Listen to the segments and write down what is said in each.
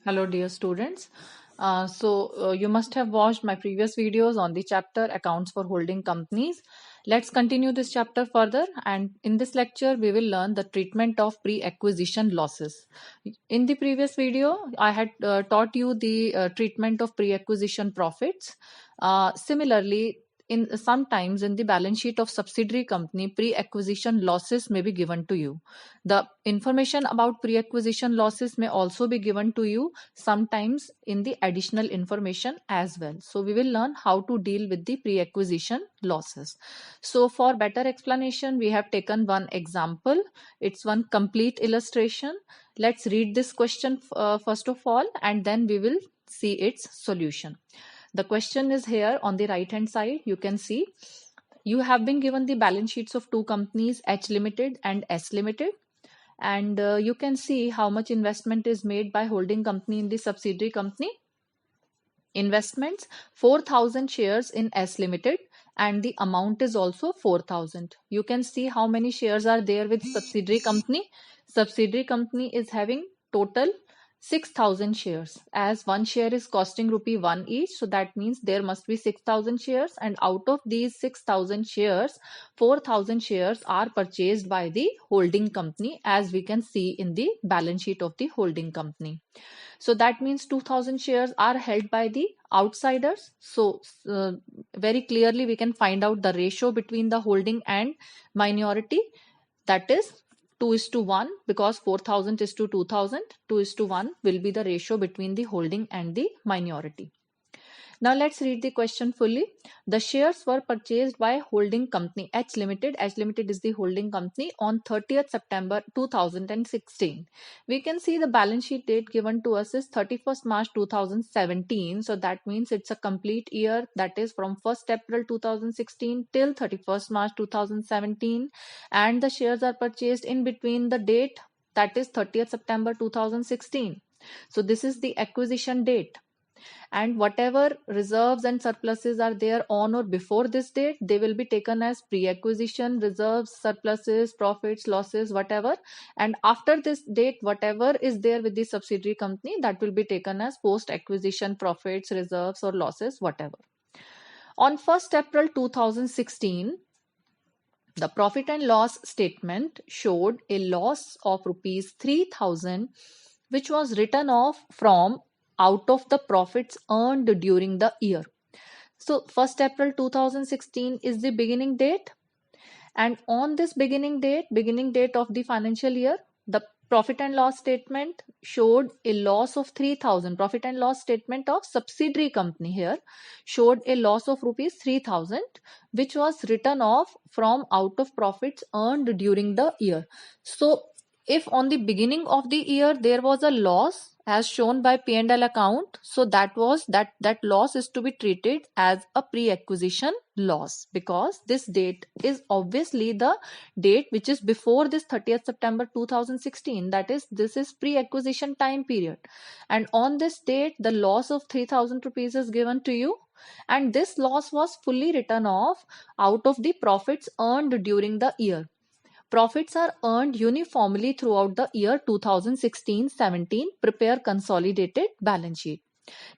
Hello, dear students. You must have watched my previous videos on the chapter Accounts for Holding Companies. Let's continue this chapter further, and in this lecture, we will learn the treatment of pre-acquisition losses. In the previous video, I had taught you the treatment of pre-acquisition profits. Similarly, in sometimes in the balance sheet of subsidiary company, pre-acquisition losses may be given to you. The information about pre-acquisition losses may also be given to you sometimes in the additional information as well. So we will learn how to deal with the pre-acquisition losses. So for better explanation, we have taken one example. It's one complete illustration. Let's read this question first of all, and then we will see its solution. The question is here on the right hand side. You can see you have been given the balance sheets of two companies, H Limited and S Limited. And you can see how much investment is made by holding company in the subsidiary company. Investments 4,000 shares in S Limited, and the amount is also 4,000. You can see how many shares are there with subsidiary company. Subsidiary company is having total 6,000 shares, as one share is costing rupee 1 each. So that means there must be 6,000 shares, and out of these 6,000 shares, 4,000 shares are purchased by the holding company, as we can see in the balance sheet of the holding company. So that means 2,000 shares are held by the outsiders. So very clearly we can find out the ratio between the holding and minority. That is 2:1, because 4,000 is to 2,000. 2:1 will be the ratio between the holding and the minority. Now let's read the question fully. The shares were purchased by holding company H Limited. H Limited is the holding company on 30th September 2016. We can see the balance sheet date given to us is 31st March 2017. So that means it's a complete year, that is from 1st April 2016 till 31st March 2017. And the shares are purchased in between the date, that is 30th September 2016. So this is the acquisition date. And whatever reserves and surpluses are there on or before this date, they will be taken as pre-acquisition reserves, surpluses, profits, losses, whatever. And after this date, whatever is there with the subsidiary company, that will be taken as post-acquisition profits, reserves or losses, whatever. On 1st April 2016, the profit and loss statement showed a loss of rupees 3,000, which was written off from out of the profits earned during the year. So 1st April 2016 is the beginning date, and on this beginning date of the financial year, the profit and loss statement showed a loss of 3,000. Profit and loss statement of subsidiary company here showed a loss of rupees 3,000, which was written off from out of profits earned during the year. So if on the beginning of the year there was a loss as shown by P&L account, so that loss is to be treated as a pre-acquisition loss, because this date is obviously the date which is before this 30th September 2016. That is, this is pre-acquisition time period, and on this date the loss of 3,000 rupees is given to you, and this loss was fully written off out of the profits earned during the year. Profits are earned uniformly throughout the year 2016-17. Prepare consolidated balance sheet.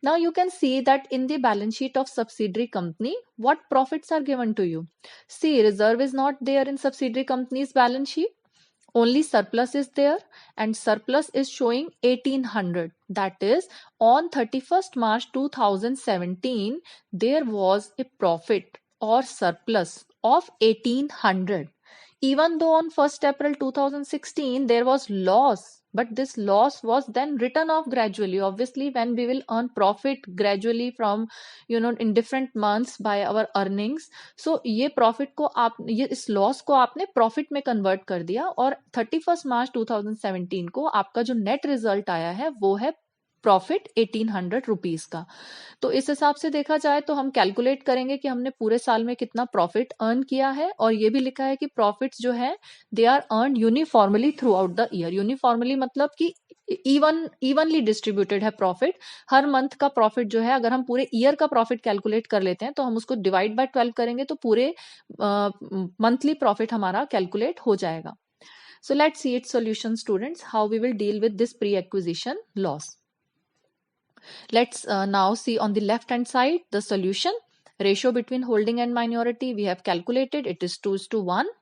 Now you can see that in the balance sheet of subsidiary company, what profits are given to you. See, reserve is not there in subsidiary company's balance sheet. Only surplus is there, and surplus is showing 1,800. That is, on 31st March 2017, there was a profit or surplus of 1,800. Even though on 1st April 2016 there was loss, but this loss was then written off gradually. Obviously, when we will earn profit gradually from in different months by our earnings, so ये profit को आप ये इस loss को आपने profit में convert कर दिया, और 31st March 2017 को आपका जो net result आया है वो है प्रॉफिट 1,800 रुपीज का. तो इस हिसाब से देखा जाए तो हम कैलकुलेट करेंगे कि हमने पूरे साल में कितना प्रॉफिट अर्न किया है, और ये भी लिखा है कि प्रॉफिट्स जो है they are earn uniformly throughout the year. Uniformly मतलब कि इवनली डिस्ट्रीब्यूटेड है प्रॉफिट. हर मंथ का प्रॉफिट जो है, अगर हम पूरे ईयर का प्रॉफिट कैलकुलेट कर लेते हैं तो हम उसको डिवाइड बाय 12 करेंगे तो पूरे मंथली प्रॉफिट हमारा कैलकुलेट हो जाएगा. So let's see its solution students, how we will deal with this pre acquisition loss. Let's now see on the left hand side the solution. Ratio between holding and minority we have calculated, it is 2:1.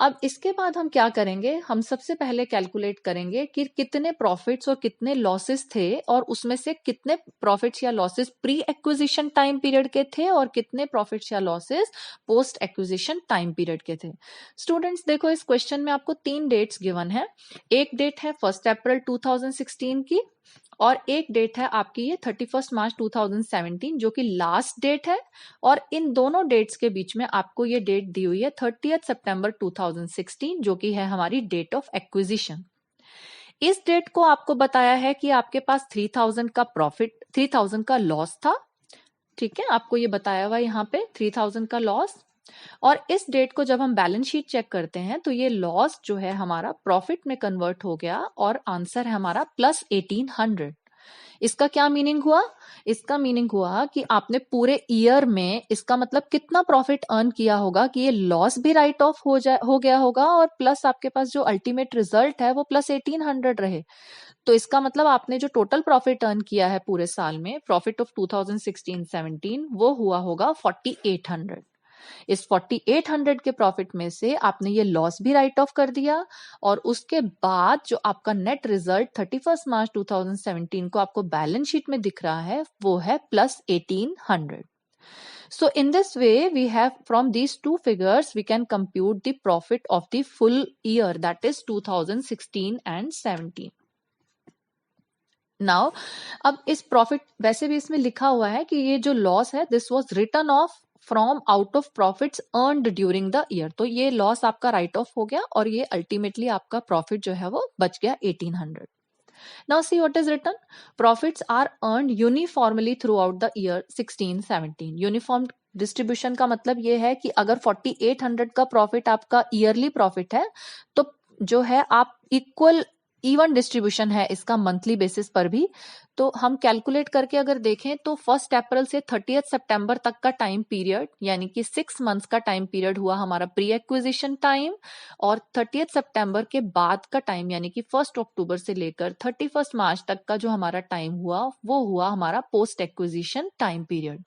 अब इसके बाद हम क्या करेंगे, हम सबसे पहले calculate करेंगे कि कितने प्रॉफिट्स और कितने लॉसेस थे और उसमें से कितने प्रॉफिट्स या losses pre acquisition time period के थे और कितने प्रॉफिट्स या losses post acquisition time period के थे। स्टूडेंट्स देखो, इस क्वेश्चन में आपको 3 डेट्स गिवन है। एक डेट है 1 अप्रैल 2016 की और एक डेट है आपकी ये 31 मार्च 2017 जो कि लास्ट डेट है, और इन दोनों डेट्स के बीच में आपको ये डेट दी हुई है 30 सितंबर 2016 जो कि है हमारी डेट ऑफ एक्विजिशन। इस डेट को आपको बताया है कि आपके पास 3000 का प्रॉफिट, 3000 का लॉस था। ठीक है, आपको ये बताया हुआ यहाँ पे 3000 का लॉस, और इस डेट को जब हम बैलेंस शीट चेक करते हैं तो ये लॉस जो है हमारा प्रॉफिट में कन्वर्ट हो गया और आंसर है हमारा प्लस 1800। इसका क्या मीनिंग हुआ? इसका मीनिंग हुआ कि आपने पूरे ईयर में इसका मतलब कितना प्रॉफिट अर्न किया होगा कि ये लॉस भी राइट ऑफ हो गया होगा और प्लस आपके पास जो अल्टीमेट रिजल्ट है वो प्लस 1800 रहे। तो इसका मतलब आपने जो टोटल प्रॉफिट अर्न किया है पूरे साल में, प्रॉफिट ऑफ 2016-17, वो हुआ होगा 4800। इस 4800 के प्रॉफिट में से आपने ये लॉस भी राइट ऑफ कर दिया और उसके बाद जो आपका नेट रिजल्ट 31 मार्च 2017 को आपको बैलेंस शीट में दिख रहा है वो है plus 1800। So in this way we have, from these two figures we can compute the profit of the full year, that is 2016 and 17. Now अब इस प्रॉफिट, वैसे भी इसमें लिखा हुआ है कि ये जो लॉस है this was written off from out of profits earned during the year, तो ये लॉस आपका राइट ऑफ हो गया और ये अल्टीमेटली आपका प्रॉफिट जो है वो बच गया 1800। Now see what is written, profits are earned uniformly throughout the year 16-17। Uniform distribution का मतलब ये है कि अगर 4800 का प्रॉफिट आपका ईयरली प्रॉफिट है तो जो है आप इक्वल इवन डिस्ट्रीब्यूशन है इसका मंथली बेसिस पर भी। तो हम कैलकुलेट करके अगर देखें तो 1 अप्रैल से 30 सितंबर तक का टाइम पीरियड यानी कि 6 मंथ्स का टाइम पीरियड हुआ हमारा प्री एक्विजिशन टाइम, और 30 सितंबर के बाद का टाइम यानी कि 1 अक्टूबर से लेकर 31 मार्च तक का जो हमारा टाइम हुआ वो हुआ हमारा पोस्ट एक्विजिशन टाइम पीरियड।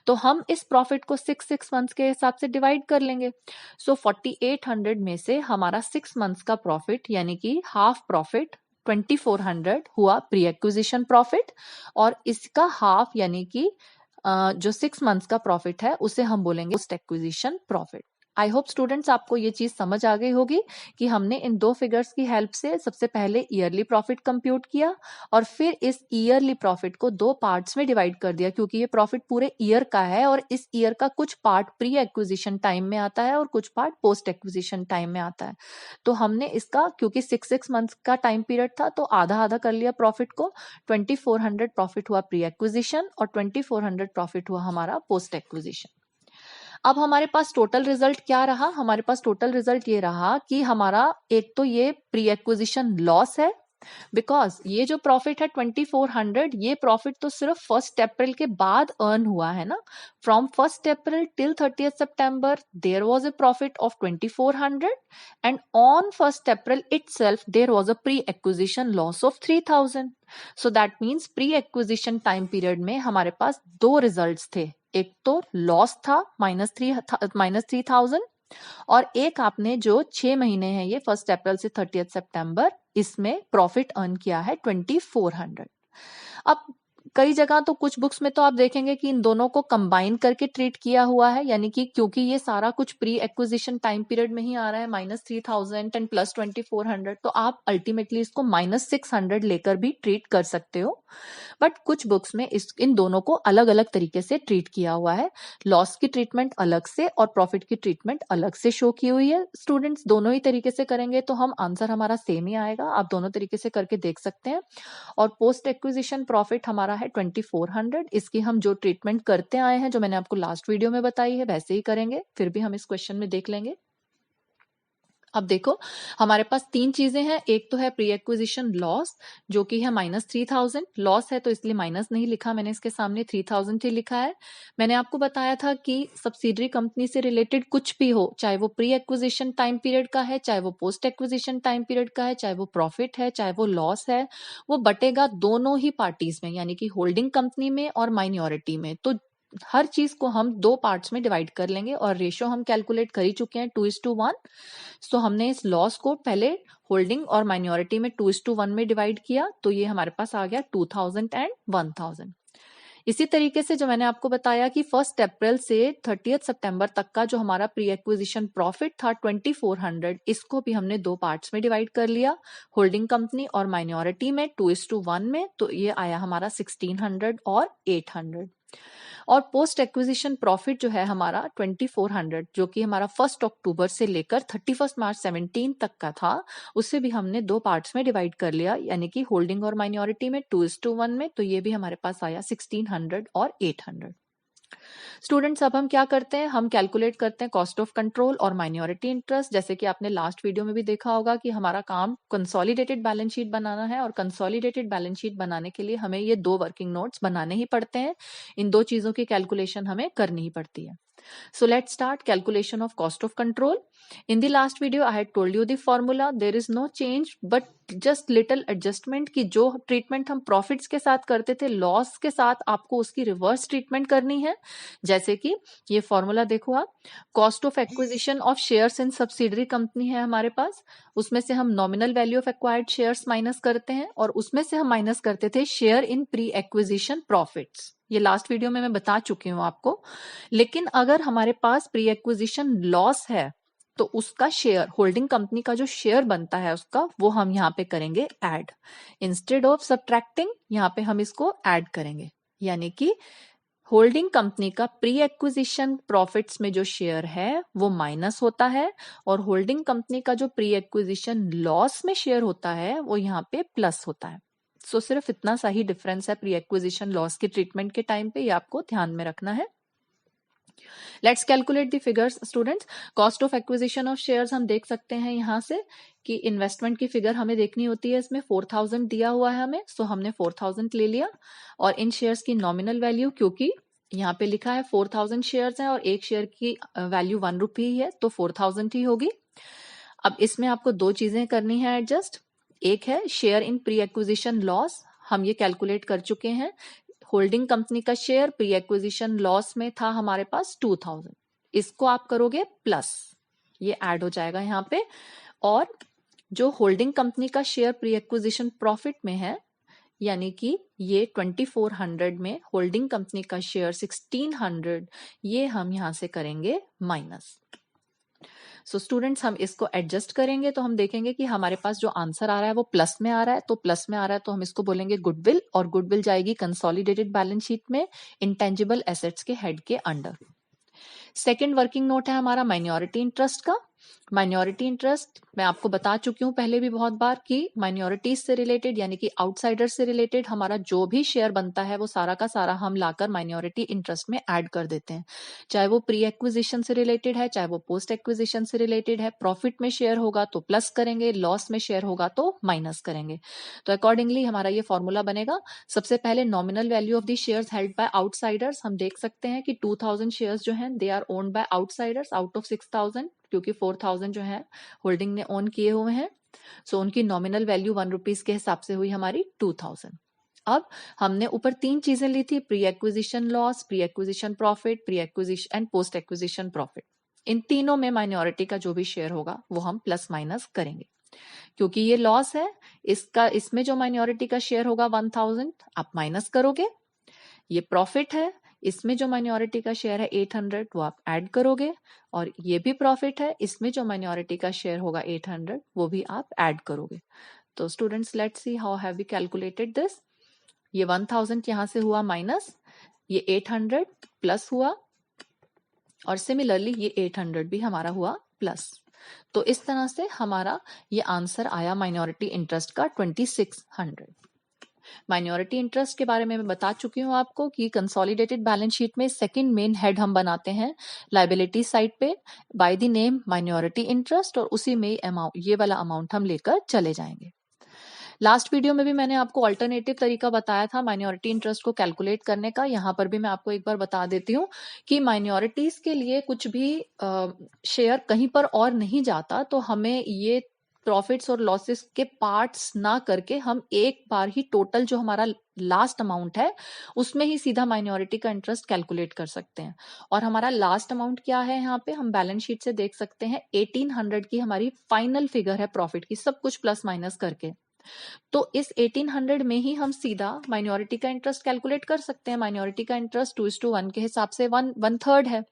तो हम इस प्रॉफिट को 6 मंथ्स के हिसाब से डिवाइड कर लेंगे। सो 4800 में से हमारा 6 मंथ्स का प्रॉफिट यानी कि हाफ प्रॉफिट 2400 हुआ प्री एक्विजिशन प्रॉफिट, और इसका हाफ यानी कि जो 6 मंथ्स का प्रॉफिट है उसे हम बोलेंगे पोस्ट एक्विजिशन प्रॉफिट। आई होप स्टूडेंट्स आपको ये चीज समझ आ गई होगी कि हमने इन दो फिगर्स की हेल्प से सबसे पहले ईयरली प्रॉफिट कंप्यूट किया और फिर इस ईयरली प्रॉफिट को 2 पार्ट्स में डिवाइड कर दिया, क्योंकि ये प्रॉफिट पूरे ईयर का है और इस ईयर का कुछ पार्ट प्री एक्विजिशन टाइम में आता है और कुछ पार्ट पोस्ट एक्विजिशन टाइम में आता है। तो हमने इसका, क्योंकि 6 मंथ्स का टाइम पीरियड था, तो आधा आधा कर लिया प्रॉफिट को। 2400 प्रॉफिट हुआ प्री एक्विजिशन और 2400 प्रॉफिट हुआ हमारा पोस्ट एक्विजिशन। अब हमारे पास टोटल रिजल्ट क्या रहा? हमारे पास टोटल रिजल्ट ये रहा कि हमारा एक तो ये प्री एक्विजिशन लॉस है, बिकॉज ये जो प्रॉफिट है 2400, ये प्रॉफिट तो सिर्फ 1 अप्रैल के बाद अर्न हुआ है ना। From 1 April till 30 September there was a profit of 2400 and on 1 April itself there was a pre acquisition loss of 3000। So that means pre acquisition time period में हमारे पास 2 रिजल्ट्स थे, एक तो लॉस था -3000 और एक आपने जो 6 महीने हैं ये 1 अप्रैल से 30 सितंबर, इसमें प्रॉफिट अर्न किया है 2400। अब कई जगह तो कुछ बुक्स में तो आप देखेंगे कि इन दोनों को कंबाइन करके ट्रीट किया हुआ है, यानी कि क्योंकि ये सारा कुछ प्री एक्विजिशन टाइम पीरियड में ही आ रहा है -3000 एंड प्लस 2400, तो आप अल्टीमेटली इसको -600 लेकर भी ट्रीट कर सकते हो। बट कुछ बुक्स में इन दोनों को अलग अलग तरीके से ट्रीट किया हुआ है, लॉस की ट्रीटमेंट अलग से और प्रॉफिट की ट्रीटमेंट अलग से शो की हुई है। स्टूडेंट्स दोनों ही तरीके से करेंगे तो हम आंसर हमारा सेम ही आएगा, आप दोनों तरीके से करके देख सकते हैं। और पोस्ट एक्विजिशन प्रॉफिट हमारा है 2400, इसकी हम जो ट्रीटमेंट करते आए हैं, जो मैंने आपको लास्ट वीडियो में बताई है, वैसे ही करेंगे, फिर भी हम इस क्वेश्चन में देख लेंगे। अब देखो हमारे पास तीन चीजें हैं, एक तो है प्री एक्विजिशन लॉस जो कि है -3000, लॉस है तो इसलिए माइनस नहीं लिखा मैंने, इसके सामने 3000 ही लिखा है। मैंने आपको बताया था कि सब्सिडरी कंपनी से रिलेटेड कुछ भी हो, चाहे वो प्री एक्विजिशन टाइम पीरियड का है, चाहे वो पोस्ट एक्विजिशन टाइम पीरियड का है, चाहे वो प्रॉफिट है, चाहे वो लॉस है, वो बटेगा दोनों ही पार्टीज में, यानी कि होल्डिंग कंपनी में और माइनॉरिटी में। तो हर चीज को हम दो पार्ट्स में डिवाइड कर लेंगे और रेशो हम कैलकुलेट कर ही चुके हैं 2:1। सो हमने इस लॉस को पहले होल्डिंग और माइनॉरिटी में 2:1 में डिवाइड किया, तो ये हमारे पास आ गया 2000 एंड 1000। इसी तरीके से जो मैंने आपको बताया कि 1 अप्रैल से 30 सितंबर तक का जो हमारा प्री एक्विजिशन प्रॉफिट था 2400, इसको भी हमने दो पार्ट्स में डिवाइड कर लिया, होल्डिंग कंपनी और माइनॉरिटी में 2:1 में, तो ये आया हमारा 1600 और 800। और पोस्ट एक्विजिशन प्रॉफिट जो है हमारा 2400, जो कि हमारा 1 अक्टूबर से लेकर 31 मार्च 17 तक का था, उससे भी हमने दो पार्ट्स में डिवाइड कर लिया, यानी कि होल्डिंग और माइनॉरिटी में 2:1 में, तो ये भी हमारे पास आया 1600 और 800। स्टूडेंट्स अब हम क्या करते हैं, हम कैलकुलेट करते हैं कॉस्ट ऑफ कंट्रोल और माइनॉरिटी इंटरेस्ट। जैसे कि आपने लास्ट वीडियो में भी देखा होगा कि हमारा काम कंसोलिडेटेड बैलेंस शीट बनाना है, और कंसोलिडेटेड बैलेंस शीट बनाने के लिए हमें ये दो वर्किंग नोट्स बनाने ही पड़ते हैं, इन दो चीजों की कैलकुलेशन हमें करनी ही पड़ती है। So let's start calculation of cost of control. In the last video I had told you the formula. There is no change but just little adjustment कि जो ट्रीटमेंट हम प्रॉफिट्स के साथ करते थे लॉस के साथ आपको उसकी रिवर्स ट्रीटमेंट करनी है। जैसे कि ये फॉर्मूला देखो आप, cost of acquisition of shares in subsidiary company है हमारे पास, उसमें से हम nominal value of acquired shares minus करते हैं और उसमें से हम माइनस करते थे share in pre acquisition profits. ये लास्ट वीडियो में मैं बता चुकी हूं आपको। लेकिन अगर हमारे पास प्री एक्विजिशन लॉस है तो उसका शेयर, होल्डिंग कंपनी का जो शेयर बनता है उसका, वो हम यहाँ पे करेंगे ऐड, इंस्टेड ऑफ सब्ट्रैक्टिंग यहाँ पे हम इसको ऐड करेंगे, यानी कि होल्डिंग कंपनी का प्री एक्विजिशन प्रॉफिट्स में जो शेयर है वो माइनस होता है और होल्डिंग कंपनी का जो प्री एक्विजिशन लॉस में शेयर होता है वो यहाँ पे प्लस होता है। सो सिर्फ इतना सा ही डिफरेंस है प्री एक्विजिशन लॉस के ट्रीटमेंट के टाइम पे, ये आपको ध्यान में रखना है। Let's calculate the figures students. Cost of acquisition of shares हम देख सकते हैं यहाँ से कि इन्वेस्टमेंट की फिगर हमें देखनी होती है, इसमें 4000 दिया हुआ है हमें, सो हमने 4000 ले लिया। और इन शेयर्स की नॉमिनल वैल्यू, क्योंकि यहाँ पे लिखा है 4000 शेयर्स हैं और एक शेयर की वैल्यू 1 रुपी ही है, तो 4000 ही होगी। अब इसमें आपको दो चीजें करनी है एडजस्ट, एक है share in pre acquisition loss, हम ये कैलकुलेट कर चुके हैं। होल्डिंग कंपनी का शेयर प्री एक्विजिशन लॉस में था हमारे पास 2000, इसको आप करोगे प्लस, ये ऐड हो जाएगा यहाँ पे। और जो होल्डिंग कंपनी का शेयर प्री एक्विजिशन प्रॉफिट में है, यानी कि ये 2400 में होल्डिंग कंपनी का शेयर 1600, ये हम यहां से करेंगे माइनस। सो स्टूडेंट्स हम इसको एडजस्ट करेंगे तो हम देखेंगे कि हमारे पास जो आंसर आ रहा है वो प्लस में आ रहा है, तो प्लस में आ रहा है तो हम इसको बोलेंगे गुडविल, और गुडविल जाएगी कंसोलिडेटेड बैलेंस शीट में इंटेंजिबल एसेट्स के हेड के अंडर। सेकेंड वर्किंग नोट है हमारा माइनॉरिटी इंटरेस्ट का। माइनॉरिटी इंटरेस्ट मैं आपको बता चुकी हूं पहले भी बहुत बार कि माइनॉरिटीज से रिलेटेड यानी कि आउटसाइडर से रिलेटेड हमारा जो भी शेयर बनता है वो सारा का सारा हम लाकर माइनॉरिटी इंटरेस्ट में ऐड कर देते हैं, चाहे वो प्री एक्विजिशन से रिलेटेड है, चाहे वो पोस्ट एक्विजिशन से रिलेटेड है। प्रॉफिट में शेयर होगा तो प्लस करेंगे, लॉस में शेयर होगा तो माइनस करेंगे। तो अकॉर्डिंगली हमारा ये फॉर्मूला बनेगा। सबसे पहले nominal value of the shares held by outsiders, हम देख सकते हैं कि 2000 शेयर्स जो हैं they are owned by outsiders out of 6000, क्योंकि 4000 जो है होल्डिंग ने ओन किए हुए हैं। सो उनकी नॉमिनल वैल्यू 1 रुपीज के हिसाब से हुई हमारी 2000। अब हमने ऊपर तीन चीजें ली थी, pre acquisition loss, pre acquisition profit, pre acquisition and post acquisition profit. इन तीनों में माइनॉरिटी का जो भी शेयर होगा वो हम प्लस माइनस करेंगे। क्योंकि ये लॉस है, इसमें जो माइनॉरिटी का शेयर होगा 1000 आप माइनस करोगे। ये प्रॉफिट है, इसमें जो माइनॉरिटी का शेयर है 800 वो आप ऐड करोगे। और ये भी प्रॉफिट है, इसमें जो माइनॉरिटी का शेयर होगा 800 वो भी आप ऐड करोगे। तो students let's see how have we calculated this. ये 1000 यहां से हुआ माइनस, ये 800 प्लस हुआ, और सिमिलरली ये 800 भी हमारा हुआ प्लस। तो इस तरह से हमारा ये आंसर आया माइनॉरिटी इंटरेस्ट का 2600। माइनॉरिटी इंटरेस्ट के बारे में मैं बता चुकी हूँ आपको कि कंसोलिडेटेड बैलेंस शीट में सेकंड मेन हेड हम बनाते हैं लायबिलिटी साइड पे by the name minority interest, और उसी में ये वाला अमाउंट हम लेकर चले जाएंगे। लास्ट वीडियो में भी मैंने आपको अल्टरनेटिव तरीका बताया था माइनॉरिटी इंटरेस्ट को कैलकुलेट करने का। यहाँ पर भी मैं आपको एक बार बता देती हूँ कि माइनॉरिटीज के लिए कुछ भी शेयर कहीं पर और नहीं जाता, तो हमें ये प्रॉफिट्स और लॉसेस के पार्ट्स ना करके हम एक बार ही टोटल जो हमारा लास्ट अमाउंट है उसमें ही सीधा माइनॉरिटी का इंटरेस्ट कैलकुलेट कर सकते हैं। और हमारा लास्ट अमाउंट क्या है, यहाँ पे हम बैलेंस शीट से देख सकते हैं 1800 की हमारी फाइनल फिगर है प्रॉफिट की, सब कुछ प्लस माइनस करके। तो इस 1800 में ही हम सीधा माइनॉरिटी का इंटरेस्ट कैलकुलेट कर सकते हैं। माइनॉरिटी का इंटरेस्ट 2:1 के हिसाब से 1/3 है,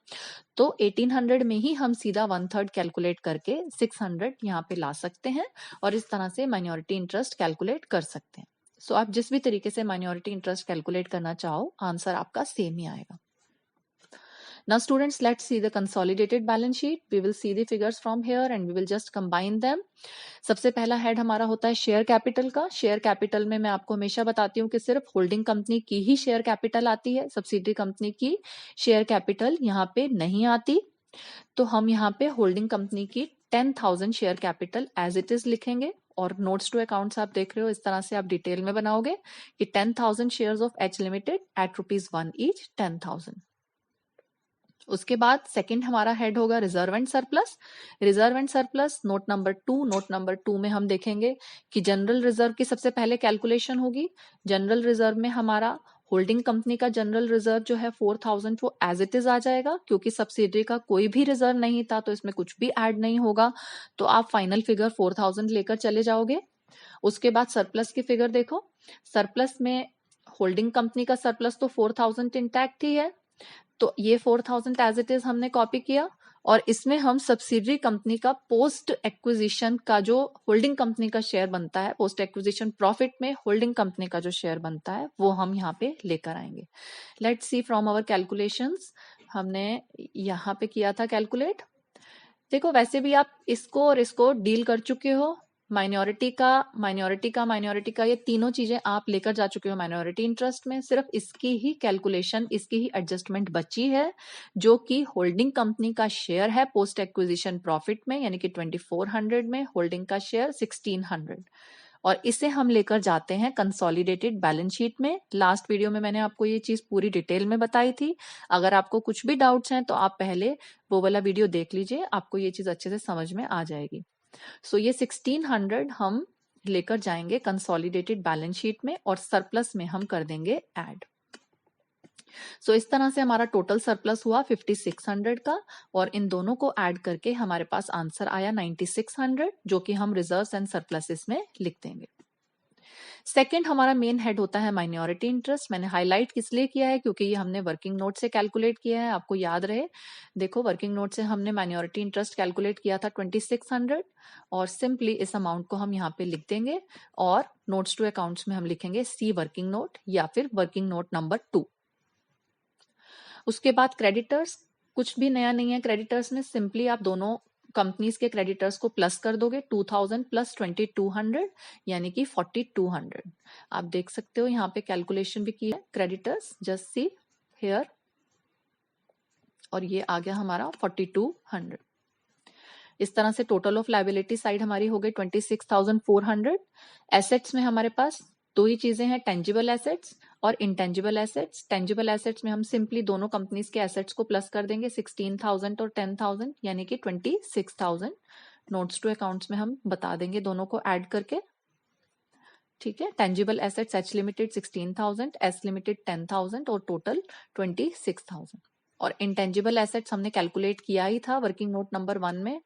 तो 1800 में ही हम सीधा 1/3 कैलकुलेट करके 600 यहाँ पे ला सकते हैं और इस तरह से माइनॉरिटी इंटरेस्ट कैलकुलेट कर सकते हैं। सो आप जिस भी तरीके से माइनॉरिटी इंटरेस्ट कैलकुलेट करना चाहो, आंसर आपका सेम ही आएगा। Now students, let's see the consolidated balance sheet. We will see the figures from here and we will just combine them. सबसे पहला हेड हमारा होता है शेयर कैपिटल का। शेयर कैपिटल में मैं आपको हमेशा बताती हूँ कि सिर्फ होल्डिंग कंपनी की ही शेयर कैपिटल आती है, सब्सिडरी कंपनी की शेयर कैपिटल यहाँ पे नहीं आती। तो हम यहाँ पे होल्डिंग कंपनी की 10,000 share capital as it is लिखेंगे और नोट्स टू अकाउंट्स आप देख रहे हो इस तरह से आप डिटेल में बनाओगे कि 10,000 shares of H limited at ₹1 each 10,000। उसके बाद सेकंड हमारा हेड होगा reserve and surplus. Reserve and surplus note number 2, note number 2 में हम देखेंगे कि जनरल रिजर्व की सबसे पहले कैलकुलेशन होगी। जनरल रिजर्व में हमारा होल्डिंग कंपनी का जनरल रिजर्व जो है 4,000 वो एज इट इज आ जाएगा, क्योंकि सब्सिडरी का कोई भी रिजर्व नहीं था तो इसमें कुछ भी ऐड नहीं होगा, तो आप फाइनल फिगर 4,000 लेकर चले जाओगे। उसके बाद सरप्लस की फिगर देखो, सरप्लस में होल्डिंग कंपनी का सरप्लस तो 4,000 इंटैक्ट ही है, तो ये 4,000 एज इट इज हमने कॉपी किया और इसमें हम सब्सिडरी कंपनी का पोस्ट एक्विजिशन का जो होल्डिंग कंपनी का शेयर बनता है, पोस्ट एक्विजिशन प्रॉफिट में होल्डिंग कंपनी का जो शेयर बनता है वो हम यहाँ पे लेकर आएंगे। Let's see from our calculations, हमने यहाँ पे किया था कैलकुलेट। देखो वैसे भी आप इसको और इसको डील कर चुके हो, माइनॉरिटी का ये तीनों चीजें आप लेकर जा चुके हो माइनॉरिटी इंटरेस्ट में। सिर्फ इसकी ही कैलकुलेशन, इसकी ही एडजस्टमेंट बची है, जो कि होल्डिंग कंपनी का शेयर है पोस्ट एक्विजिशन प्रॉफिट में, यानी कि 2400 में, होल्डिंग का शेयर 1600, और इसे हम लेकर जाते हैं कंसोलिडेटेड बैलेंस शीट में। लास्ट वीडियो में मैंने आपको ये चीज पूरी डिटेल में बताई थी। अगर आपको कुछ भी डाउट्स हैं तो आप पहले वो वाला वीडियो देख लीजिए, आपको ये चीज अच्छे से समझ में आ जाएगी। सो ये 1600 हम लेकर जाएंगे कंसोलिडेटेड बैलेंस शीट में और सरप्लस में हम कर देंगे ऐड। सो इस तरह से हमारा टोटल सरप्लस हुआ 5600 का, और इन दोनों को ऐड करके हमारे पास आंसर आया 9600, जो कि हम रिजर्व्स एंड सरप्लसेस में लिख देंगे। सेकंड हमारा मेन हेड होता है माइनॉरिटी इंटरेस्ट। मैंने हाईलाइट किस लिए किया है, क्योंकि ये हमने वर्किंग नोट से कैलकुलेट किया है, आपको याद रहे। देखो वर्किंग नोट से हमने माइनॉरिटी इंटरेस्ट कैलकुलेट किया था 2600, और सिंपली इस अमाउंट को हम यहाँ पे लिख देंगे और नोट्स टू अकाउंट्स में हम लिखेंगे सी वर्किंग नोट या फिर वर्किंग नोट नंबर 2। उसके बाद क्रेडिटर्स, कुछ भी नया नहीं है क्रेडिटर्स में, सिंपली आप दोनों कंपनीज के क्रेडिटर्स को प्लस कर दोगे, 2000 प्लस 2200 यानी कि 4200। आप देख सकते हो यहाँ पे कैलकुलेशन भी की है क्रेडिटर्स, जस्ट सी हियर, और ये आ गया हमारा 4200। इस तरह से टोटल ऑफ लायबिलिटी साइड हमारी हो गई 26,400। एसेट्स में हमारे पास दो ही चीजें हैं, टेंजिबल एसेट्स और इंटेंजिबल एसेट्स। टेंजिबल एसेट्स में हम सिंपली दोनों कंपनीज के एसेट्स को प्लस कर देंगे, 16,000 और 10,000 यानी कि 26,000। नोट्स टू अकाउंट्स में हम बता देंगे दोनों को ऐड करके, ठीक है। Tangible assets H limited 16,000, S limited 10,000 और टोटल 26,000। और इंटेंजिबल एसेट्स हमने कैलकुलेट किया ही था वर्किंग नोट नंबर 1 में,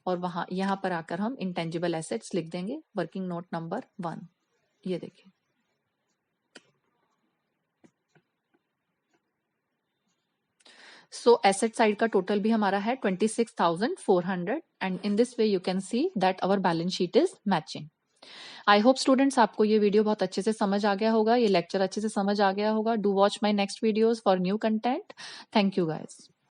और वहां यहां पर आकर हम इंटेंजिबल एसेट्स लिख देंगे वर्किंग नोट नंबर 1। ये देखिए, सो एसेट साइड का टोटल भी हमारा है 26,400, and in this way you can see that our balance sheet is matching. I hope students आपको ये वीडियो बहुत अच्छे से समझ आ गया होगा, ये लेक्चर अच्छे से समझ आ गया होगा। Do watch my next videos for new content. Thank you guys.